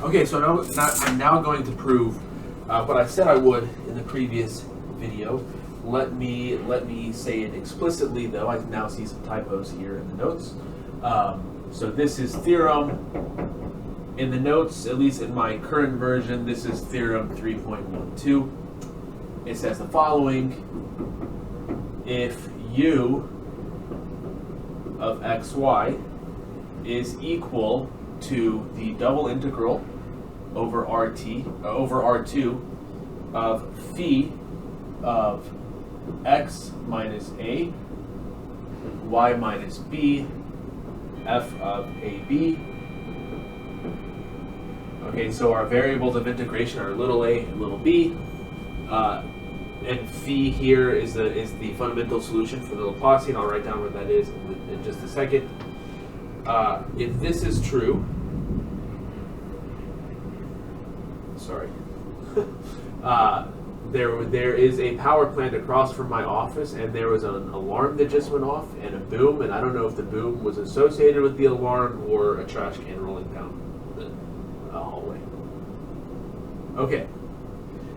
Okay, so I'm now going to prove what I said I would in the previous video. Let me say it explicitly, though. I now see some typos here in the notes. So this is theorem. In the notes, at least in my current version, this is theorem 3.12. It says the following: if u of xy is equal to the double integral over R2 of phi of x minus a, y minus b, f of ab. Okay, so our variables of integration are little a and little b, and phi here is the fundamental solution for the Laplacian. I'll write down what that is in just a second. If this is true, sorry, there is a power plant across from my office, and there was an alarm that just went off and a boom, and I don't know if the boom was associated with the alarm or a trash can rolling down the hallway. Okay,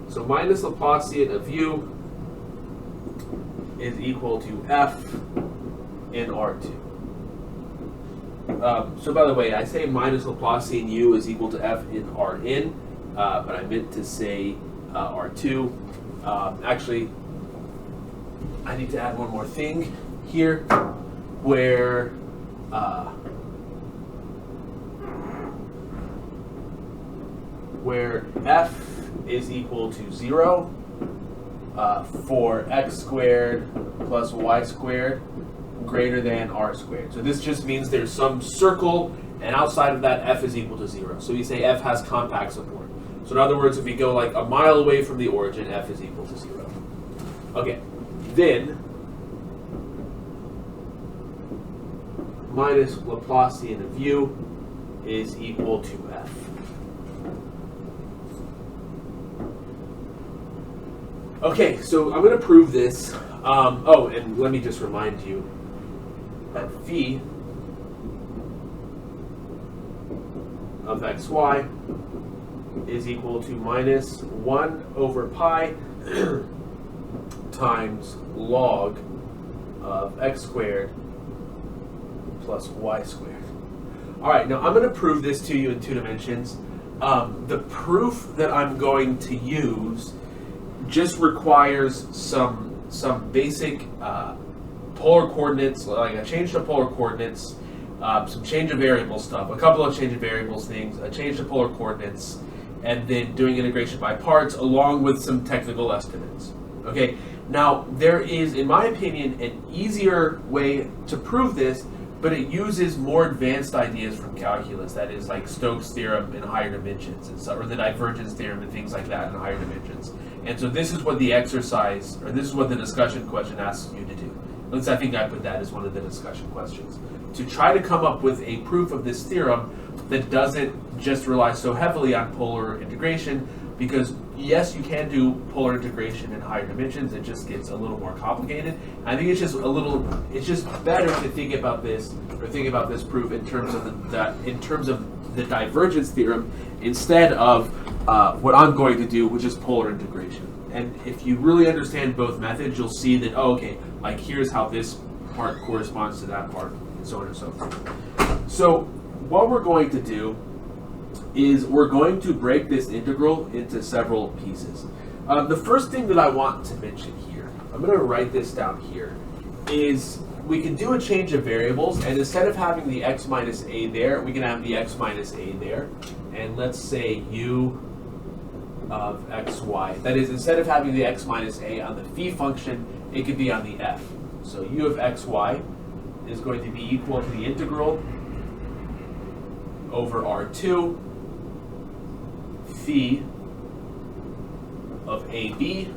so minus Laplacian of u is equal to f in R2. So by the way, I say minus Laplacian u is equal to f in Rn, but I meant to say R2. Actually, I need to add one more thing here, where f is equal to 0 for x squared plus y squared greater than r squared. So this just means there's some circle, and outside of that, f is equal to 0. So we say f has compact support. So in other words, if we go like a mile away from the origin, f is equal to 0. Okay, then minus Laplacian of u is equal to f. Okay, so I'm going to prove this. Oh, and let me just remind you that phi of xy is equal to minus 1 over pi times log of x squared plus y squared. All right, now I'm going to prove this to you in 2 dimensions. The proof that I'm going to use just requires some basic polar coordinates, like a change to polar coordinates, some change of variable stuff, a couple of change of variables things, a change to polar coordinates, and then doing integration by parts along with some technical estimates. Okay, now there is, in my opinion, an easier way to prove this, but it uses more advanced ideas from calculus, that is like Stokes' theorem in higher dimensions, and so, or the divergence theorem and things like that in higher dimensions. And so this is what the exercise, or this is what the discussion question asks you to do. At least I think I put that as one of the discussion questions. To try to come up with a proof of this theorem that doesn't just rely so heavily on polar integration, because yes, you can do polar integration in higher dimensions, it just gets a little more complicated. I think it's just better to think about this, or think about this proof in terms of the divergence theorem instead of what I'm going to do, which is polar integration. And if you really understand both methods, you'll see that, oh, okay, like here's how this part corresponds to that part, and so on and so forth. So what we're going to do is we're going to break this integral into several pieces. The first thing that I want to mention here, I'm going to write this down here, is we can do a change of variables, and instead of having the x minus a there, we can have the x minus a there. And let's say u of xy. That is, instead of having the x minus a on the phi function, it could be on the f. So u of xy is going to be equal to the integral over R2 phi of AB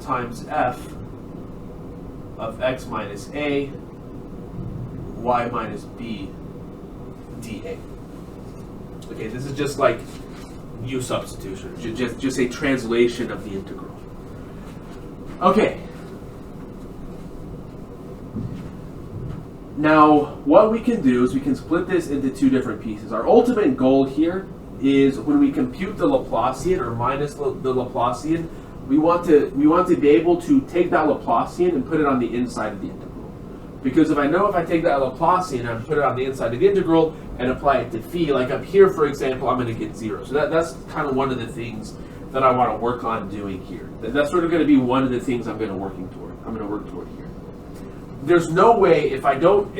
times f of x minus a y minus b dA. Okay, this is just like u substitution, just a translation of the integral. Okay. Now, what we can do is we can split this into two different pieces. Our ultimate goal here is when we compute the Laplacian or minus the Laplacian, we want to be able to take that Laplacian and put it on the inside of the integral. Because if I take that Laplacian and put it on the inside of the integral and apply it to phi, like up here, for example, I'm going to get 0. So that's kind of one of the things that I want to work on doing here. That's sort of going to be one of the things I'm going to work toward here. There's no way if I don't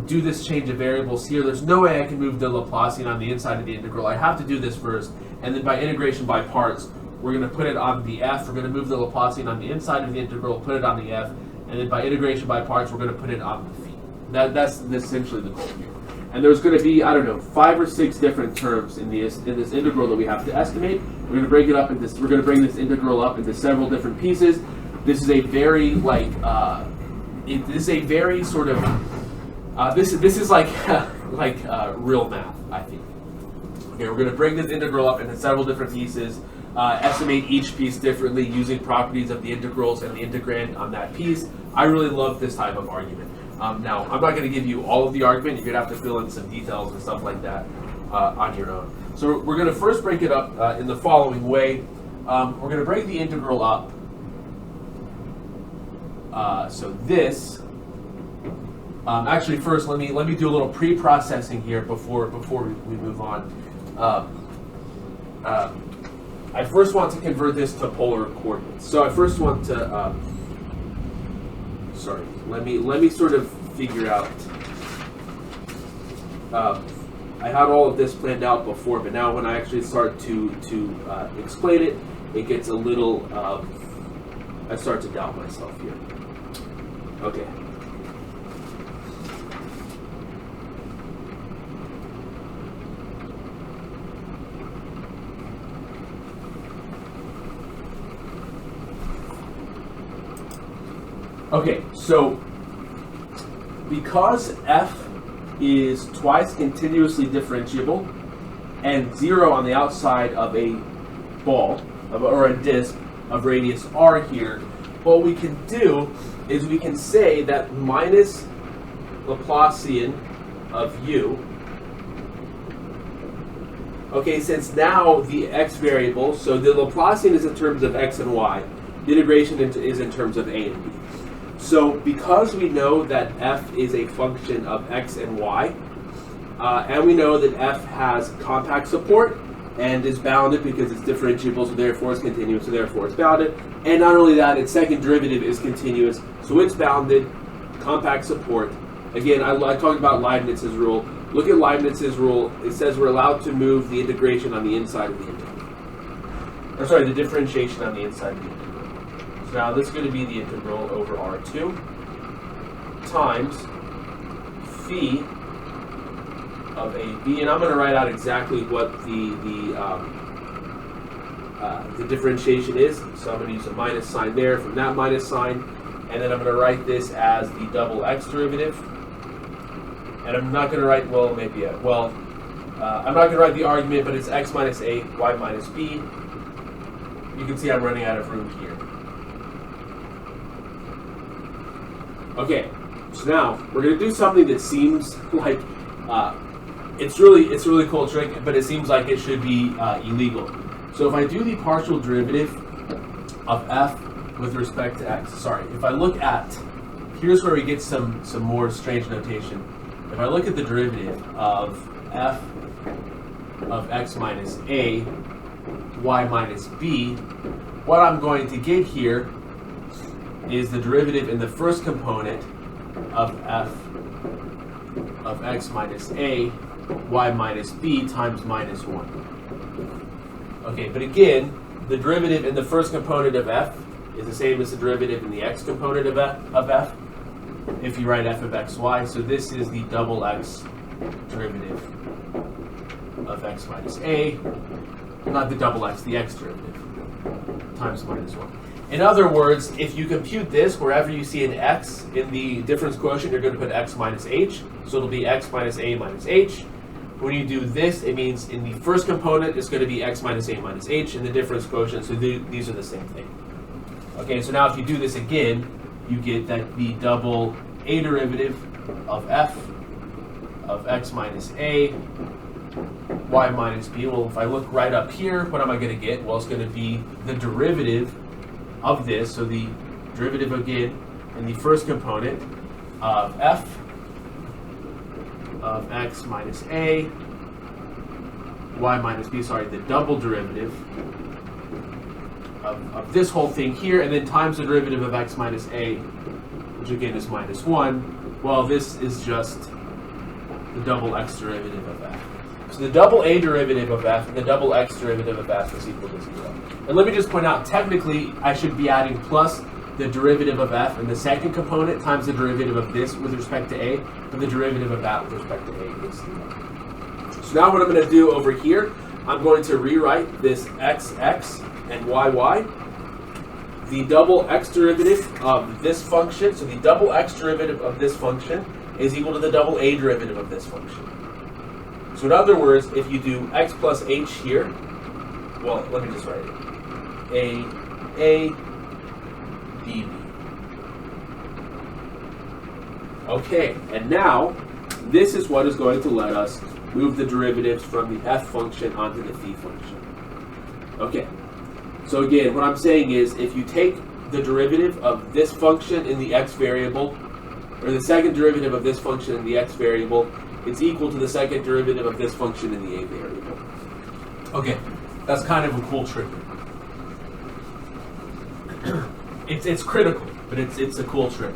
do this change of variables here, there's no way I can move the Laplacian on the inside of the integral. I have to do this first, and then by integration by parts, we're going to put it on the f. We're going to move the Laplacian on the inside of the integral, put it on the f, and then by integration by parts, we're going to put it on the phi. That's essentially the goal here. And there's going to be, I don't know, 5 or 6 different terms in this integral that we have to estimate. We're going to break it up into. We're going to bring this integral up into several different pieces. This is a very this is a very sort of this is like real math, I think. Okay, we're going to break this integral up into several different pieces. Estimate each piece differently using properties of the integrals and the integrand on that piece. I really love this type of argument. Now, I'm not going to give you all of the argument. You're going to have to fill in some details and stuff like that on your own. So we're going to first break it up in the following way. We're going to break the integral up. So this, actually first let me do a little pre-processing here before we move on. I first want to convert this to polar coordinates. So I first want to, let me sort of figure out. I had all of this planned out before, but now when I actually start to explain it, it gets a little. I start to doubt myself here. Okay. Okay, so because f is twice continuously differentiable and 0 on the outside of a ball or a disk of radius r here, what we can do is we can say that minus Laplacian of u, okay, since now the x variable, so the Laplacian is in terms of x and y, the integration is in terms of a and b. So because we know that f is a function of x and y, and we know that f has compact support and is bounded because it's differentiable, so therefore it's continuous, so therefore it's bounded. And not only that, its second derivative is continuous, so it's bounded, compact support. Again, I talked about Leibniz's rule. Look at Leibniz's rule. It says we're allowed to move the integration on the inside of the integral. Or sorry, the differentiation on the inside of the integral. So now this is going to be the integral over R2 times phi of AB, and I'm going to write out exactly what the differentiation is. So I'm going to use a minus sign there from that minus sign, and then I'm going to write this as the double x derivative. And I'm not going to write, well, maybe, I'm not going to write the argument, but it's x minus a, y minus b. You can see I'm running out of room here. Okay, so now we're going to do something that seems like it's really cool trick, but it seems like it should be illegal. So if I do the partial derivative of f with respect to x, if I look at, here's where we get some more strange notation. If I look at the derivative of f of x minus a, y minus b, what I'm going to get here is the derivative in the first component of f of x minus a, y minus b times minus 1. Okay, but again, the derivative in the first component of f is the same as the derivative in the x component of f if you write f of xy. So this is the double x derivative of x minus a, not the double x, the x derivative, times minus 1. In other words, if you compute this, wherever you see an x in the difference quotient, you're going to put x minus h. So it'll be x minus a minus h. When you do this, it means in the first component, it's going to be x minus a minus h in the difference quotient. So these are the same thing. Okay, so now if you do this again, you get that the double a derivative of f of x minus a y minus b. Well, if I look right up here, what am I going to get? Well, it's going to be the derivative of this. So the derivative again in the first component of f of x minus a, y minus b, sorry, the double derivative of this whole thing here, and then times the derivative of x minus a, which again is minus 1. Well, this is just the double x derivative of f. So the double a derivative of f and the double x derivative of f is equal to 0. And let me just point out, technically, I should be adding plus the derivative of f in the second component times the derivative of this with respect to a, but the derivative of that with respect to a is 0. So now what I'm going to do over here, I'm going to rewrite this xx and yy. The double x derivative of this function, so the double x derivative of this function is equal to the double a derivative of this function. So in other words, if you do x plus h here, well, let me just write it. A db. Okay, and now this is what is going to let us move the derivatives from the f function onto the phi function. Okay, so again, what I'm saying is if you take the derivative of this function in the x variable, or the second derivative of this function in the x variable, it's equal to the second derivative of this function in the a variable. Okay, that's kind of a cool trick. It's critical, but it's a cool trick.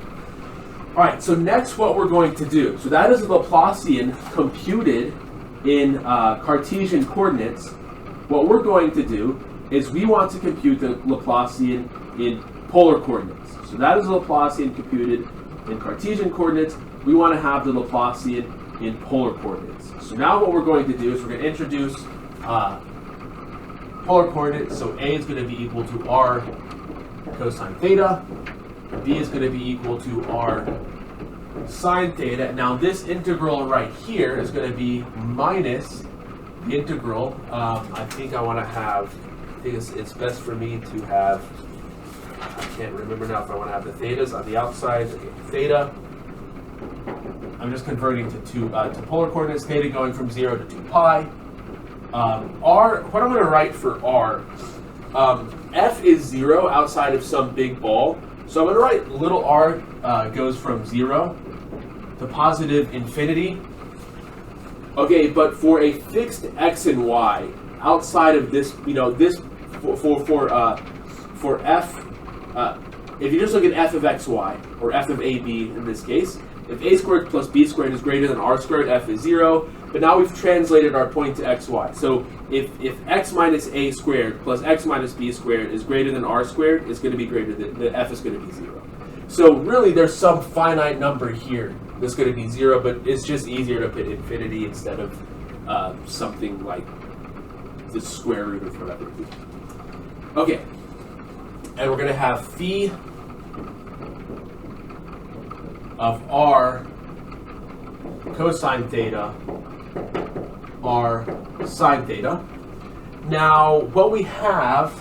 All right, so next what we're going to do, so that is a Laplacian computed in Cartesian coordinates. What we're going to do is we want to compute the Laplacian in polar coordinates. So that is a Laplacian computed in Cartesian coordinates. We want to have the Laplacian in polar coordinates. So now what we're going to do is we're going to introduce polar coordinates. So a is going to be equal to r cosine theta. B is going to be equal to r sine theta. Now this integral right here is going to be minus the integral. I think I want to have, I think it's best for me to have, I can't remember now if I want to have the thetas on the outside. Okay, theta, I'm just converting to polar coordinates, theta going from 0 to 2 pi. R, what I'm going to write for r, f is 0 outside of some big ball. So I'm going to write little r goes from 0 to positive infinity. Okay, but for a fixed x and y outside of this, this for f, if you just look at f of xy or f of ab in this case, if a squared plus b squared is greater than r squared, f is 0. But now we've translated our point to xy. So if x minus a squared plus x minus b squared is greater than r squared, it's going to be greater than, the f is going to be 0. So really there's some finite number here that's going to be 0, but it's just easier to put infinity instead of something like the square root of whatever. Okay, and we're going to have phi of r cosine theta r sine theta. Now what we have,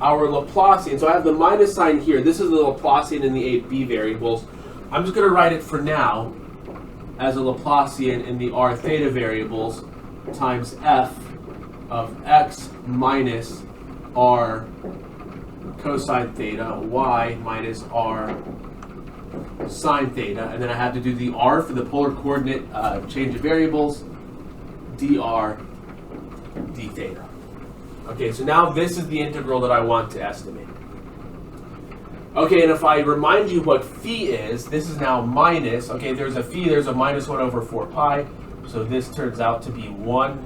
our Laplacian, so I have the minus sign here. This is the Laplacian in the a b variables. I'm just going to write it for now as a Laplacian in the r theta variables times f of x minus r cosine theta y minus r sine theta, and then I have to do the r for the polar coordinate change of variables, dr d theta. Okay, so now this is the integral that I want to estimate. Okay, and if I remind you what phi is, this is now minus, okay, there's a phi, there's a minus 1 over 4 pi, so this turns out to be 1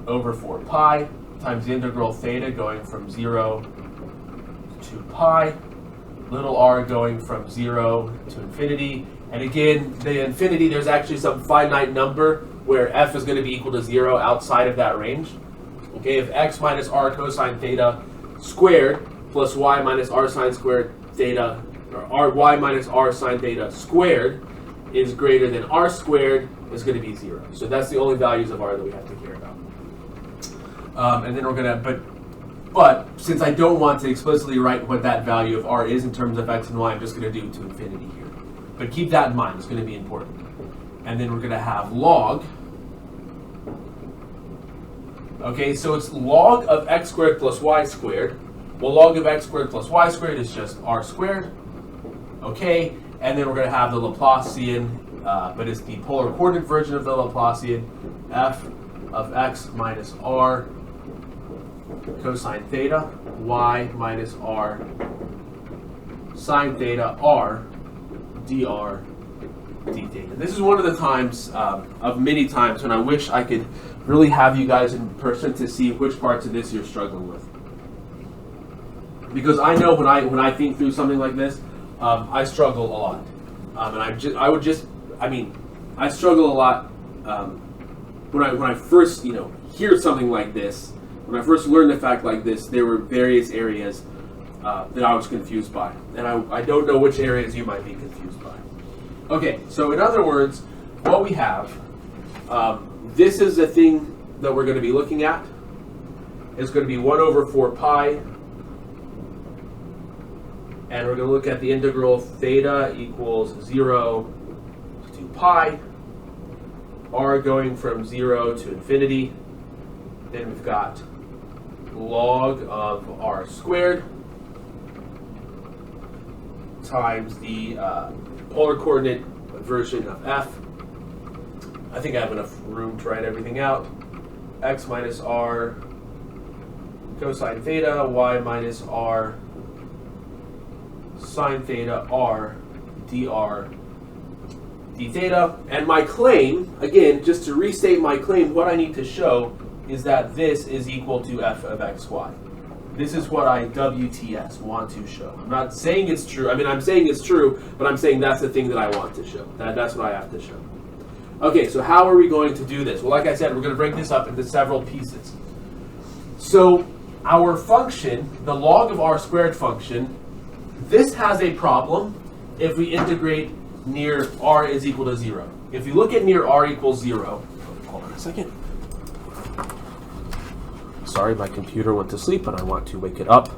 over 4 pi times the integral theta going from 0 to 2 pi, little r going from 0 to infinity. And again, the infinity, there's actually some finite number where f is going to be equal to 0 outside of that range. Okay, if x minus r cosine theta squared plus y minus r sine squared theta, or y minus r sine theta squared is greater than r squared, is going to be 0. So that's the only values of r that we have to care about. And then we're going to, but since I don't want to explicitly write what that value of r is in terms of x and y, I'm just going to do it to infinity here. But keep that in mind, it's going to be important. And then we're going to have log Okay, so it's log of x squared plus y squared. Well, log of x squared plus y squared is just r squared. Okay, and then we're going to have the Laplacian, but it's the polar coordinate version of the Laplacian, f of x minus r cosine theta, y minus r sine theta, r dr d theta. This is one of the times, of many times, when I wish I could really have you guys in person to see which parts of this you're struggling with. Because I know when I think through something like this, I struggle a lot, and I struggle a lot when I first hear something like this. When I first learned a fact like this, there were various areas that I was confused by, and I don't know which areas you might be confused by. Okay, so in other words, what we have, this is the thing that we're going to be looking at. It's going to be 1 over 4 pi, and we're going to look at the integral theta equals 0 to 2 pi, r going from 0 to infinity. Then we've got log of r squared times the polar coordinate version of f. I think I have enough room to write everything out. X minus r cosine theta, y minus r sine theta, r dr d theta. And my claim, again, just to restate my claim, what I need to show is that this is equal to f of xy. This is what I WTS want to show. I'm not saying it's true. I mean, I'm saying it's true, but I'm saying that's the thing that I want to show. That's what I have to show. Okay, so how are we going to do this? Well, like I said, we're going to break this up into several pieces. So our function, the log of r squared function, this has a problem if we integrate near r is equal to 0. If you look at near r equals 0, hold on a second. Sorry, my computer went to sleep and I want to wake it up.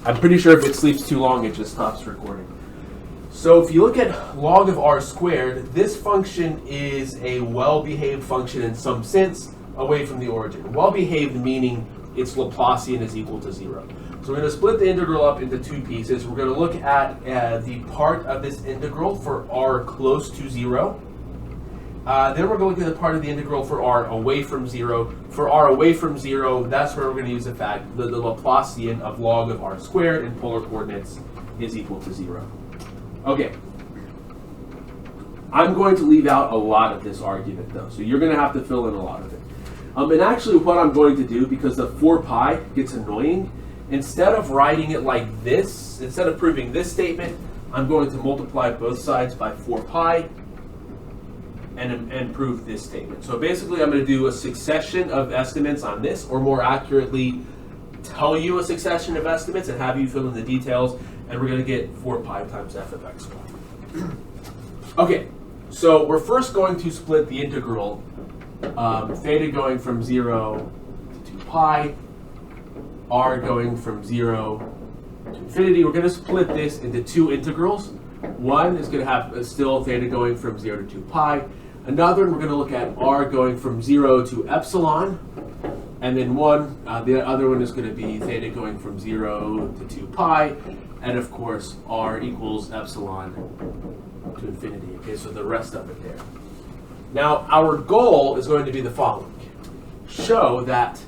I'm pretty sure if it sleeps too long, it just stops recording. So if you look at log of r squared, this function is a well-behaved function in some sense away from the origin. Well-behaved meaning its Laplacian is equal to 0. So we're going to split the integral up into two pieces. We're going to look at the part of this integral for r close to 0. Then we're going to look at the part of the integral for r away from 0. For r away from 0, that's where we're going to use the fact that the Laplacian of log of r squared in polar coordinates is equal to 0. Okay. I'm going to leave out a lot of this argument, though, so you're going to have to fill in a lot of it. And actually what I'm going to do, because the 4 pi gets annoying, instead of writing it like this, instead of proving this statement, I'm going to multiply both sides by 4 pi and prove this statement. So basically I'm going to do a succession of estimates on this, or more accurately, tell you a succession of estimates and have you fill in the details, and we're going to get 4 pi times f of x squared. Okay, so we're first going to split the integral, theta going from 0 to 2 pi, r going from 0 to infinity. We're going to split this into two integrals. One is going to have still theta going from 0 to 2 pi. Another one, we're going to look at r going from 0 to epsilon. And then the other one is going to be theta going from 0 to 2 pi. And of course, r equals epsilon to infinity. Okay, so the rest of it there. Now, our goal is going to be the following. Show that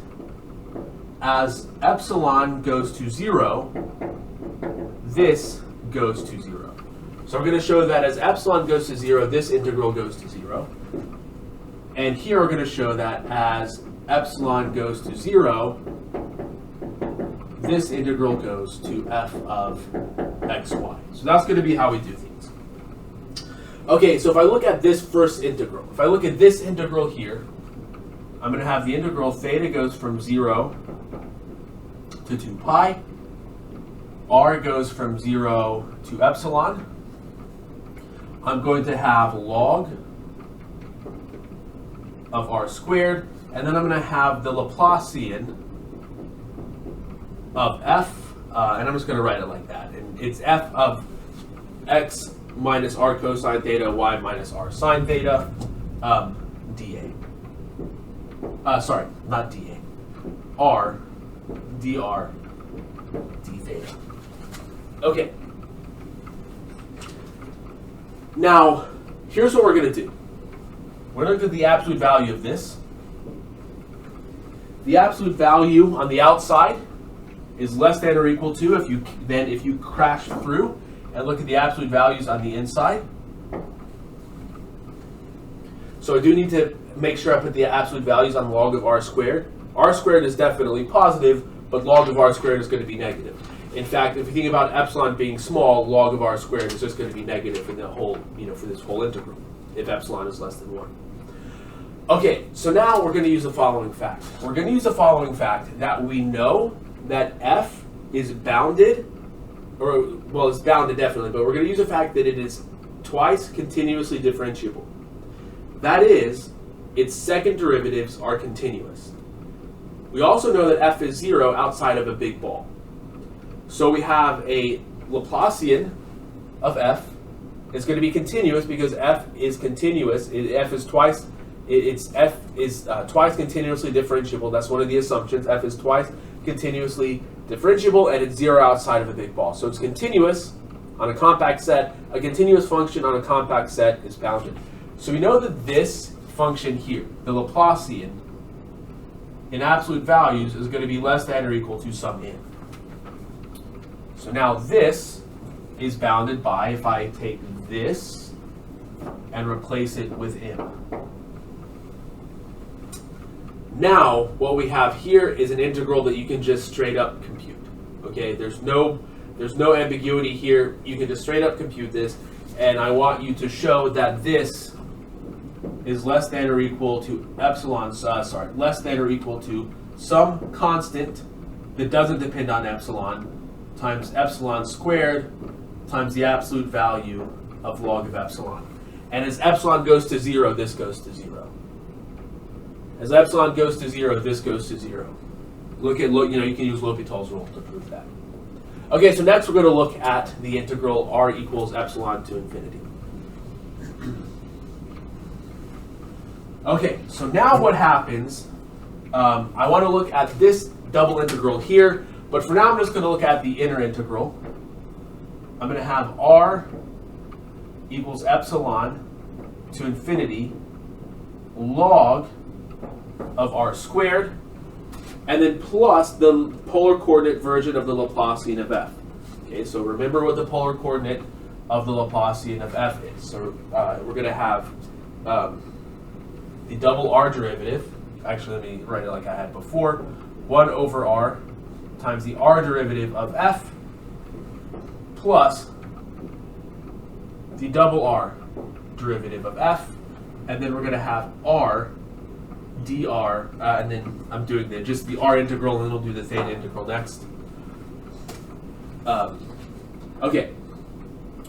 as epsilon goes to 0, this goes to 0. So we're going to show that as epsilon goes to 0, this integral goes to 0. And here we're going to show that as epsilon goes to 0, this integral goes to f of xy. So that's going to be how we do things. Okay, so if I look at this first integral, if I look at this integral here, I'm going to have the integral theta goes from 0 to 2 pi, r goes from 0 to epsilon. I'm going to have log of r squared, and then I'm going to have the Laplacian of f, and I'm just going to write it like that. And it's f of x minus r cosine theta, y minus r sine theta, dA. Sorry, not dA. R dr d theta. Okay. Now, here's what we're going to do. We're going to look at the absolute value of this. The absolute value on the outside is less than or equal to if you crash through and look at the absolute values on the inside. So I do need to make sure I put the absolute values on log of r squared. R squared is definitely positive, but log of r squared is going to be negative. In fact, if you think about epsilon being small, log of r squared is just going to be negative in the whole, for this whole integral, if epsilon is less than 1. Okay, so now we're going to use the following fact. We're going to use the following fact that we know that f is bounded, well, it's bounded definitely, but we're going to use the fact that it is twice continuously differentiable. That is, its second derivatives are continuous. We also know that f is 0 outside of a big ball. So we have a Laplacian of f is going to be continuous because f is continuous. F is twice continuously differentiable. That's one of the assumptions. F is twice continuously differentiable, and it's 0 outside of a big ball. So it's continuous on a compact set. A continuous function on a compact set is bounded. So we know that this function here, the Laplacian, in absolute values is going to be less than or equal to some n. So now this is bounded by, if I take this and replace it with m. Now, what we have here is an integral that you can just straight up compute. Okay, there's no ambiguity here. You can just straight up compute this, and I want you to show that this is less than or equal to less than or equal to some constant that doesn't depend on epsilon times epsilon squared times the absolute value of log of epsilon. And as epsilon goes to 0, this goes to 0. As epsilon goes to 0, this goes to 0. You can use L'Hopital's rule to prove that. Okay, so next we're going to look at the integral r equals epsilon to infinity. Okay, so now what happens, I want to look at this double integral here, but for now I'm just going to look at the inner integral. I'm going to have r equals epsilon to infinity log of r squared, and then plus the polar coordinate version of the Laplacian of f. Okay, so remember what the polar coordinate of the Laplacian of f is. So we're going to have the double r derivative. Actually, let me write it like I had before. 1 over r times the r derivative of f plus the double r derivative of f. And then we're going to have r dr, and then I'm doing just the r integral, and then we'll do the theta integral next. Okay.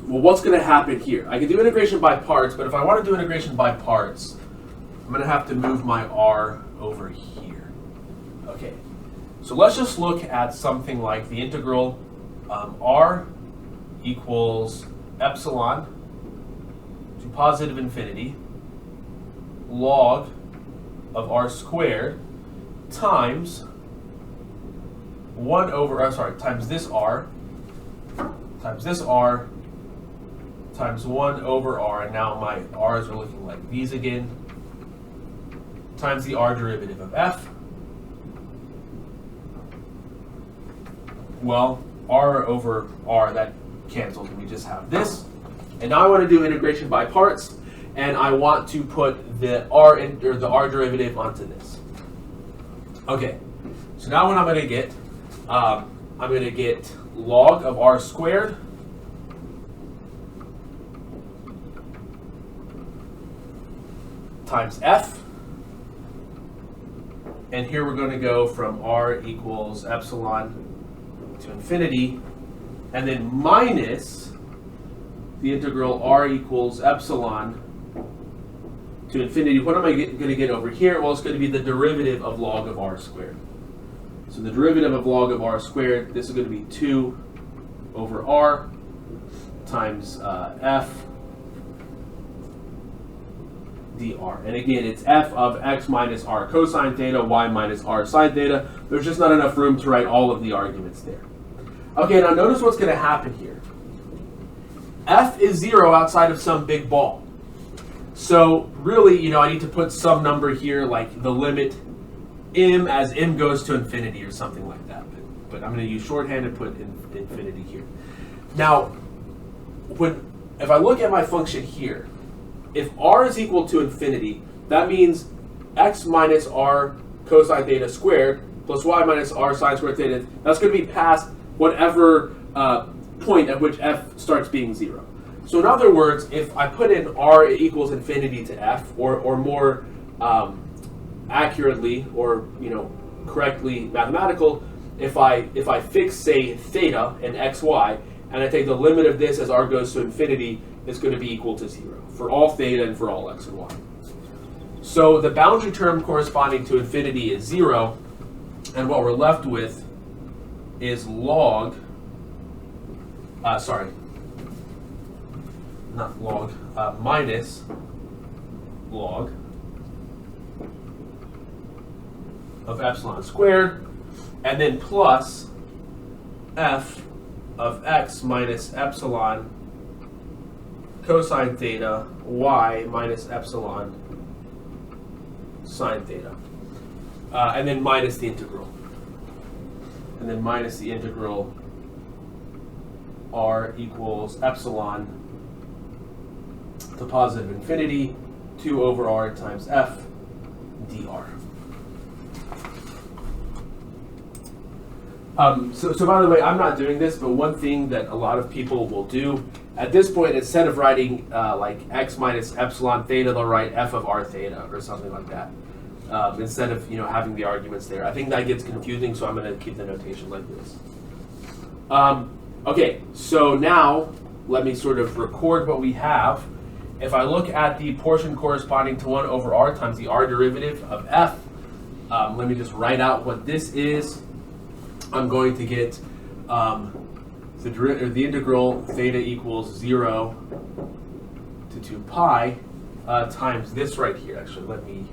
Well, what's going to happen here? I can do integration by parts, but if I want to do integration by parts, I'm going to have to move my r over here. Okay, so let's just look at something like the integral r equals epsilon to positive infinity log of r squared times 1 over, times this r times 1 over r, and now my r's are looking like these again, times the r derivative of f. Well, r over r, that cancels, and we just have this. And now I want to do integration by parts, and I want to put the r derivative onto this. Okay, so now what I'm going to get, log of r squared times f. And here we're going to go from r equals epsilon to infinity, and then minus the integral r equals epsilon to infinity. What am I going to get over here? Well, it's going to be the derivative of log of r squared. So the derivative of log of r squared, this is going to be 2 over r times f dr. And again, it's f of x minus r cosine theta, y minus r sine theta. There's just not enough room to write all of the arguments there. Okay, now notice what's going to happen here. F is 0 outside of some big ball. So really, I need to put some number here, like the limit m as m goes to infinity or something like that. But I'm going to use shorthand and put infinity here. Now, if I look at my function here, if r is equal to infinity, that means x minus r cosine theta squared plus y minus r sine squared theta, that's going to be past whatever point at which f starts being 0. So in other words, if I put in r equals infinity to f, or more accurately or correctly mathematical, if I fix, say, theta and xy, and I take the limit of this as r goes to infinity, it's going to be equal to 0 for all theta and for all x and y. So the boundary term corresponding to infinity is 0, and what we're left with is log, minus log of epsilon squared, and then plus f of x minus epsilon cosine theta y minus epsilon sine theta. And then minus the integral. And then minus the integral r equals epsilon to positive infinity 2 over r times f dr. So by the way, I'm not doing this, but one thing that a lot of people will do, at this point, instead of writing like x minus epsilon theta, they'll write f of r theta or something like that, instead of having the arguments there. I think that gets confusing, so I'm going to keep the notation like this. Okay, so now let me sort of record what we have. If I look at the portion corresponding to 1 over r times the r derivative of f, let me just write out what this is. I'm going to get the integral theta equals 0 to 2 pi times this right here. Actually, let me...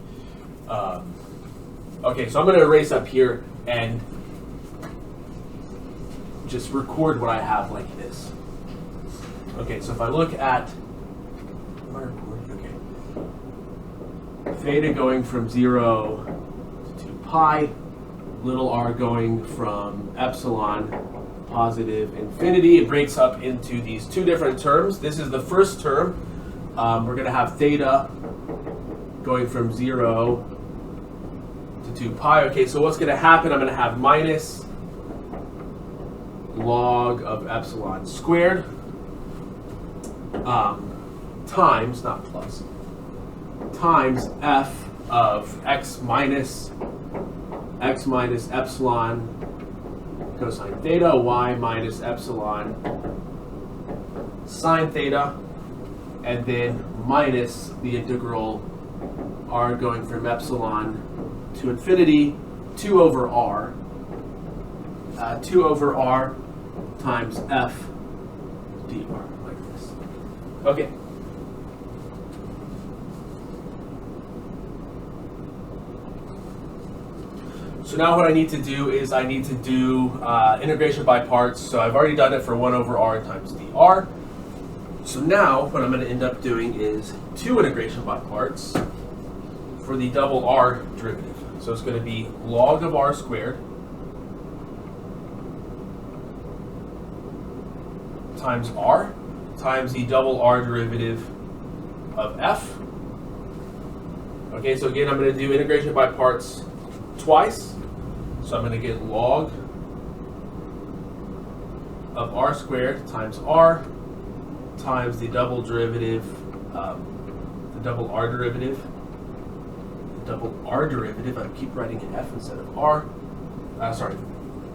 okay, so I'm going to erase up here and just record what I have like this. Okay, so if I look at... theta going from 0 to 2 pi, little r going from epsilon positive infinity. It breaks up into these two different terms. This is the first term. We're going to have theta going from 0 to 2 pi. Okay, so what's going to happen? I'm going to have minus log of epsilon squared times, not plus, times f of x minus epsilon cosine theta, y minus epsilon sine theta, and then minus the integral r going from epsilon to infinity, 2 over r times f dr, like this. Okay. So now what I need to do is I need to do integration by parts. So I've already done it for 1 over r times dr. So now what I'm going to end up doing is 2 integration by parts for the double r derivative. So it's going to be log of r squared times r times the double r derivative of f. Okay, so again, I'm going to do integration by parts twice. So I'm going to get log of r squared times r times the double derivative, the double r derivative, I keep writing an f instead of r,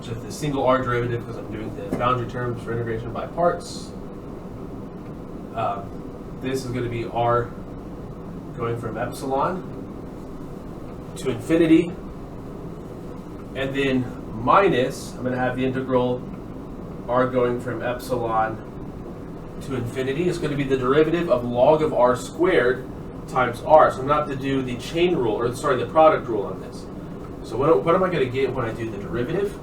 just the single r derivative because I'm doing the boundary terms for integration by parts. This is going to be r going from epsilon to infinity, and then minus, I'm going to have the integral r going from epsilon to infinity. It's going to be the derivative of log of r squared times r. So I'm going to have to do the chain rule, or sorry, the product rule on this. So what am I going to get when I do the derivative?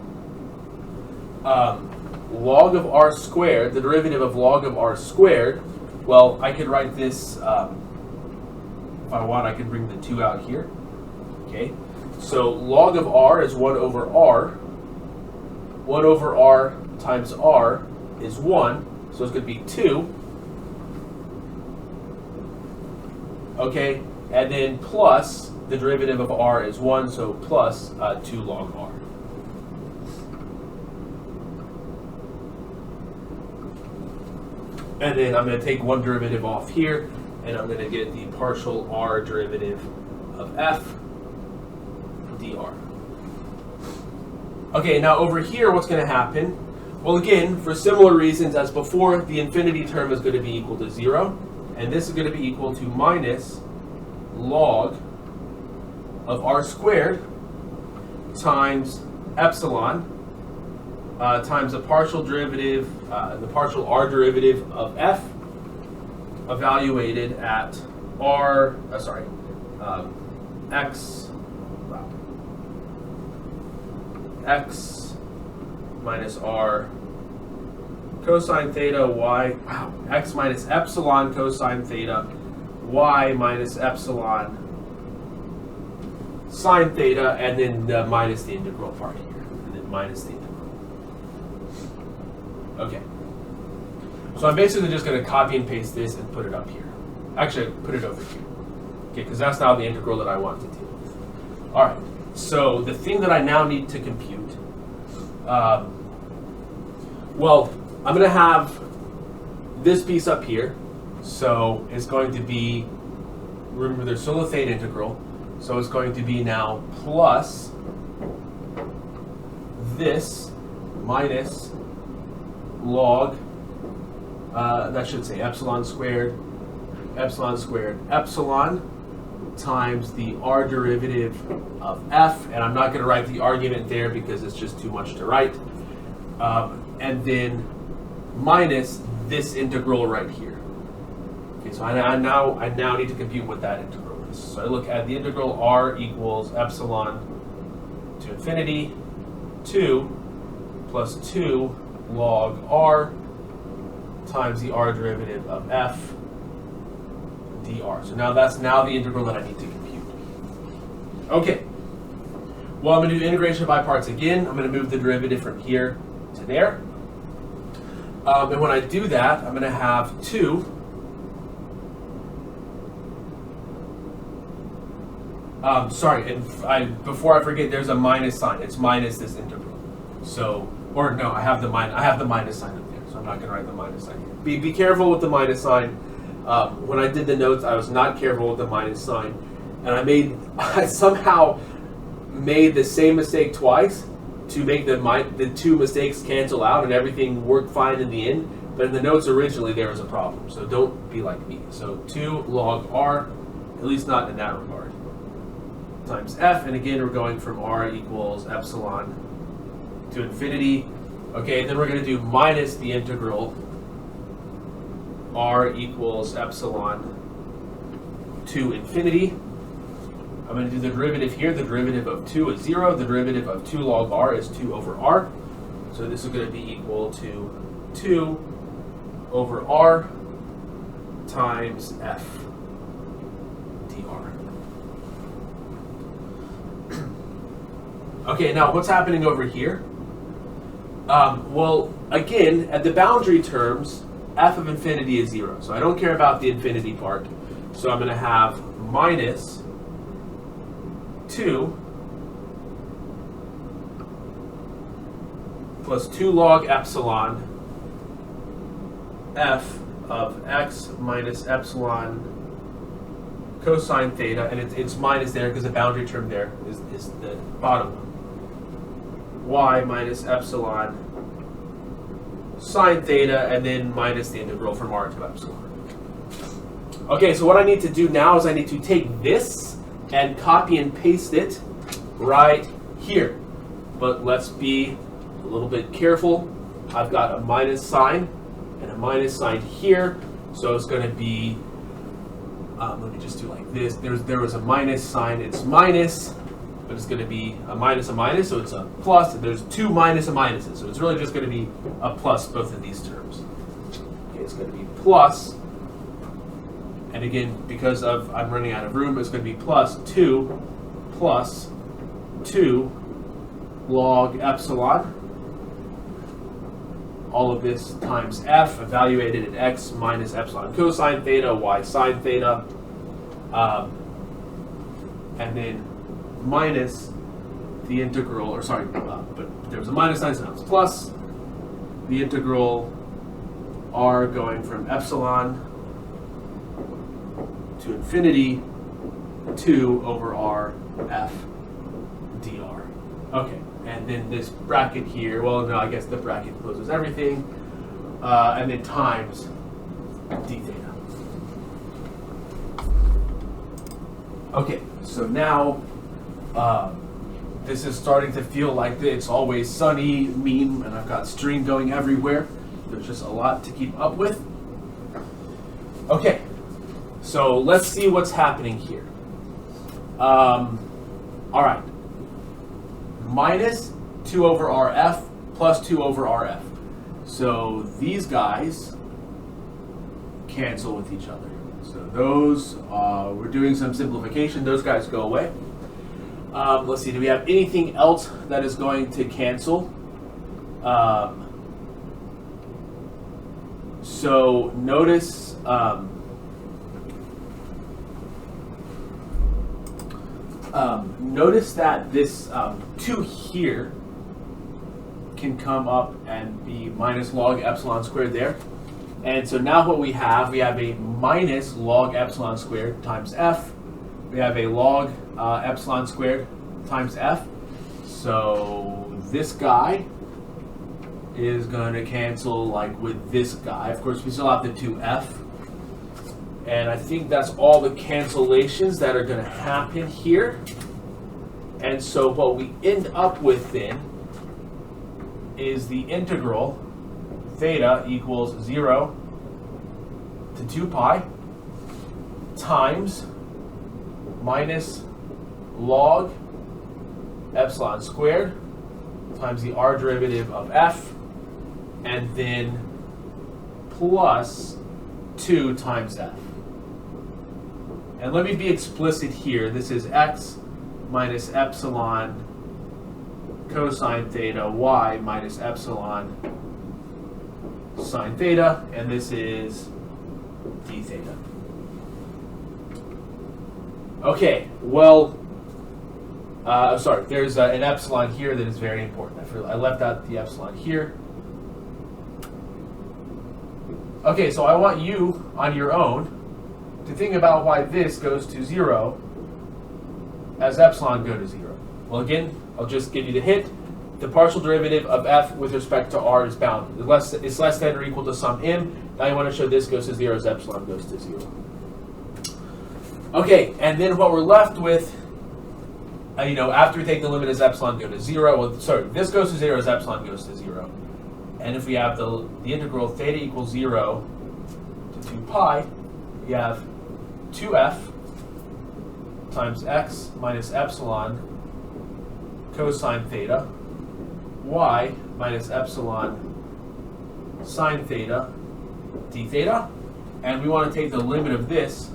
Log of r squared, the derivative of log of r squared. Well, I could write this, if I want, I can bring the 2 out here. Okay, so log of r is 1 over r. 1 over r times r is 1, so it's going to be 2. Okay, and then plus the derivative of r is 1, so plus 2 log r. And then I'm going to take one derivative off here, and I'm going to get the partial r derivative of f dr. Okay, now over here, what's going to happen? Well, again, for similar reasons as before, the infinity term is going to be equal to 0, and this is going to be equal to minus log of r squared times epsilon times the partial derivative, the partial r derivative of f, evaluated at r, x minus r cosine theta y, x minus epsilon cosine theta y minus epsilon sine theta, and then minus the integral part here, and then minus the integral. Okay. So I'm basically just going to copy and paste this and put it up here. Actually, put it over here. Okay, because that's now the integral that I want to deal with. All right. So the thing that I now need to compute, well, I'm going to have this piece up here. So it's going to be, remember there's still a theta integral. So it's going to be now plus this minus log, that should say epsilon squared epsilon times the r derivative of f, and I'm not going to write the argument there because it's just too much to write, and then minus this integral right here. Okay, so I now need to compute what that integral is. So I look at the integral r equals epsilon to infinity 2 plus 2 log r times the r derivative of f dr. So now that's now the integral that I need to compute. Okay. Well, I'm going to do integration by parts again. I'm going to move the derivative from here to there. And when I do that, I'm going to have 2 sorry, and before I forget, there's a minus sign. It's minus this integral. So, or no, I have the minus sign up there, so I'm not going to write the minus sign here. Be careful with the minus sign. When I did the notes, I was not careful with the minus sign, and I somehow made the same mistake twice to make the two mistakes cancel out, and everything worked fine in the end. But in the notes originally, there was a problem, so don't be like me. So 2 log r, at least not in that regard, times f, and again we're going from r equals epsilon to infinity. Okay, then we're going to do minus the integral r equals epsilon to infinity. I'm going to do the derivative here. The derivative of 2 is 0. The derivative of 2 log r is 2 over r. So this is going to be equal to 2 over r times f dr. Okay, now what's happening over here? Well, again, at the boundary terms, f of infinity is 0. So I don't care about the infinity part. So I'm going to have minus 2 plus 2 log epsilon f of x minus epsilon cosine theta, and it's minus there because the boundary term there is the bottom one. Y minus epsilon sine theta, and then minus the integral from r to epsilon. Okay, so what I need to do now is I need to take this and copy and paste it right here. But let's be a little bit careful. I've got a minus sign and a minus sign here, so it's going to be let me just do like this. There was a minus sign. It's minus, but it's going to be a minus, so it's a plus. And there's two minus and minuses, so it's really just going to be a plus both of these terms. Okay, it's going to be plus, and again, because I'm running out of room, it's going to be plus 2 log epsilon. All of this times f, evaluated at x minus epsilon cosine theta, y sine theta, and then minus the integral, or sorry, but there was a minus sign, so now it's plus the integral r going from epsilon to infinity 2 over r f dr. Okay. And then this bracket here, well, no, I guess the bracket closes everything, and then times d theta. Okay, so now this is starting to feel like the It's Always Sunny meme, and I've got string going everywhere. There's just a lot to keep up with. Okay, so let's see what's happening here. All right. Minus 2 over rf plus 2 over rf. So these guys cancel with each other. So those, we're doing some simplification, those guys go away. Let's see, do we have anything else that is going to cancel? So notice, notice that this 2 here can come up and be minus log epsilon squared there. And so now what we have a minus log epsilon squared times f. We have a log epsilon squared times f. So this guy is going to cancel like with this guy. Of course, we still have the 2f. And I think that's all the cancellations that are going to happen here. And so what we end up with then is the integral theta equals 0 to 2 pi times minus log epsilon squared times the r derivative of f, and then plus 2 times f. And let me be explicit here. This is x minus epsilon cosine theta y minus epsilon sine theta, and this is d theta. Okay, well, sorry, there's an epsilon here that is very important. I left out the epsilon here. Okay, so I want you on your own to think about why this goes to 0 as epsilon go to 0. Well, again, I'll just give you the hint. The partial derivative of f with respect to r is bounded. It's less than or equal to some m. Now you want to show this goes to 0 as epsilon goes to 0. Okay, and then what we're left with, after we take the limit as epsilon go to 0, well, sorry, this goes to 0 as epsilon goes to 0. And if we have the integral theta equals 0 to 2 pi, we have 2f times x minus epsilon cosine theta y minus epsilon sine theta d theta, and we want to take the limit of this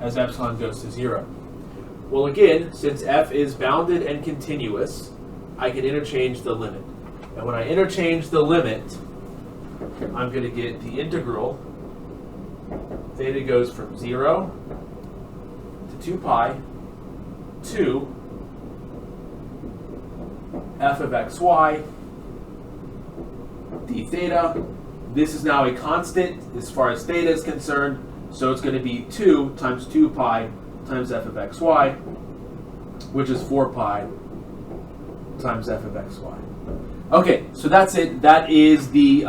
as epsilon goes to 0. Well, again, since f is bounded and continuous, I can interchange the limit. And when I interchange the limit, I'm going to get the integral theta goes from 0 to 2 pi to f of xy d theta. This is now a constant as far as theta is concerned, so it's going to be 2 times 2 pi times f of xy, which is 4 pi times f of xy. Okay, so that's it. That is the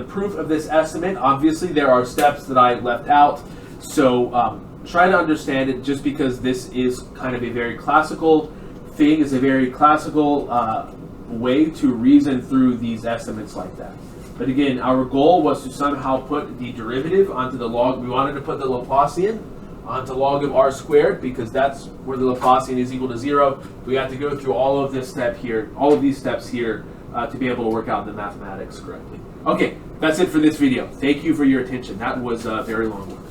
proof of this estimate. Obviously, there are steps that I left out, so try to understand it. Just because this is kind of a very classical thing, is a very classical way to reason through these estimates like that. But again, our goal was to somehow put the derivative onto the log. We wanted to put the Laplacian onto log of r squared because that's where the Laplacian is equal to 0. We have to go through all of this step here, all of these steps here to be able to work out the mathematics correctly. Okay, that's it for this video. Thank you for your attention. That was a very long one.